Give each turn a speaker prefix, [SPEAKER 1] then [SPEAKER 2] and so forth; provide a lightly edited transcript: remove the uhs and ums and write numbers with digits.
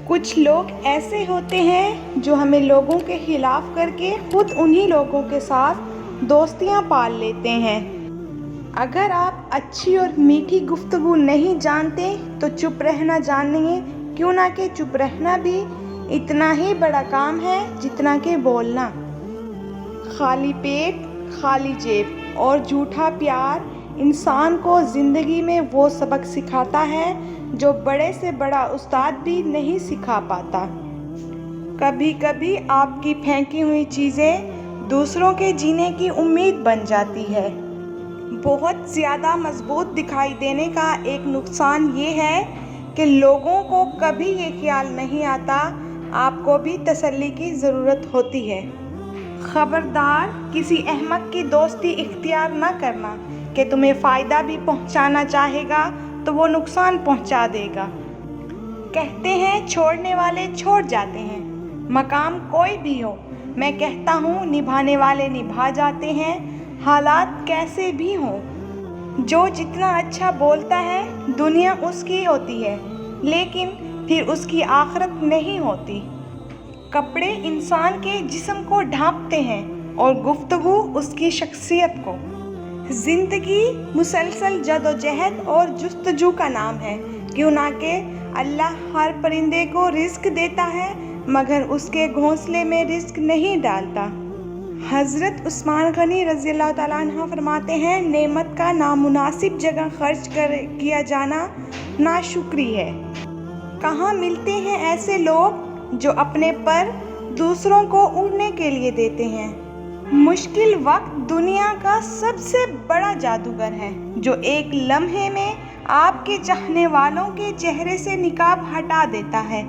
[SPEAKER 1] کچھ لوگ ایسے ہوتے ہیں جو ہمیں لوگوں کے خلاف کر کے خود انہی لوگوں کے ساتھ دوستیاں پال لیتے ہیں۔ اگر آپ اچھی اور میٹھی گفتگو نہیں جانتے تو چپ رہنا جانیے، کیوں نہ کہ چپ رہنا بھی اتنا ہی بڑا کام ہے جتنا کہ بولنا۔ خالی پیٹ، خالی جیب اور جھوٹا پیار انسان کو زندگی میں وہ سبق سکھاتا ہے جو بڑے سے بڑا استاد بھی نہیں سکھا پاتا۔ کبھی کبھی آپ کی پھینکی ہوئی چیزیں دوسروں کے جینے کی امید بن جاتی ہے۔ بہت زیادہ مضبوط دکھائی دینے کا ایک نقصان یہ ہے کہ لوگوں کو کبھی یہ خیال نہیں آتا آپ کو بھی تسلی کی ضرورت ہوتی ہے۔ خبردار، کسی احمق کی دوستی اختیار نہ کرنا کہ تمہیں فائدہ بھی پہنچانا چاہے گا تو وہ نقصان پہنچا دے گا۔ کہتے ہیں چھوڑنے والے چھوڑ جاتے ہیں، مقام کوئی بھی ہو۔ میں کہتا ہوں نبھانے والے نبھا جاتے ہیں، حالات کیسے بھی ہوں۔ جو جتنا اچھا بولتا ہے دنیا اس کی ہوتی ہے، لیکن پھر اس کی آخرت نہیں ہوتی۔ کپڑے انسان کے جسم کو ڈھانپتے ہیں اور گفتگو اس کی شخصیت کو۔ زندگی مسلسل جدوجہد اور جستجو کا نام ہے، کیوں نہ کہ اللہ ہر پرندے کو رزق دیتا ہے مگر اس کے گھونسلے میں رزق نہیں ڈالتا۔ حضرت عثمان غنی رضی اللہ تعالیٰ عنہ فرماتے ہیں، نعمت کا نامناسب جگہ خرچ کیا جانا ناشکری ہے۔ کہاں ملتے ہیں ایسے لوگ جو اپنے پر دوسروں کو اڑنے کے لیے دیتے ہیں۔ مشکل وقت دنیا کا سب سے بڑا جادوگر ہے جو ایک لمحے میں آپ کے چاہنے والوں کے چہرے سے نقاب ہٹا دیتا ہے۔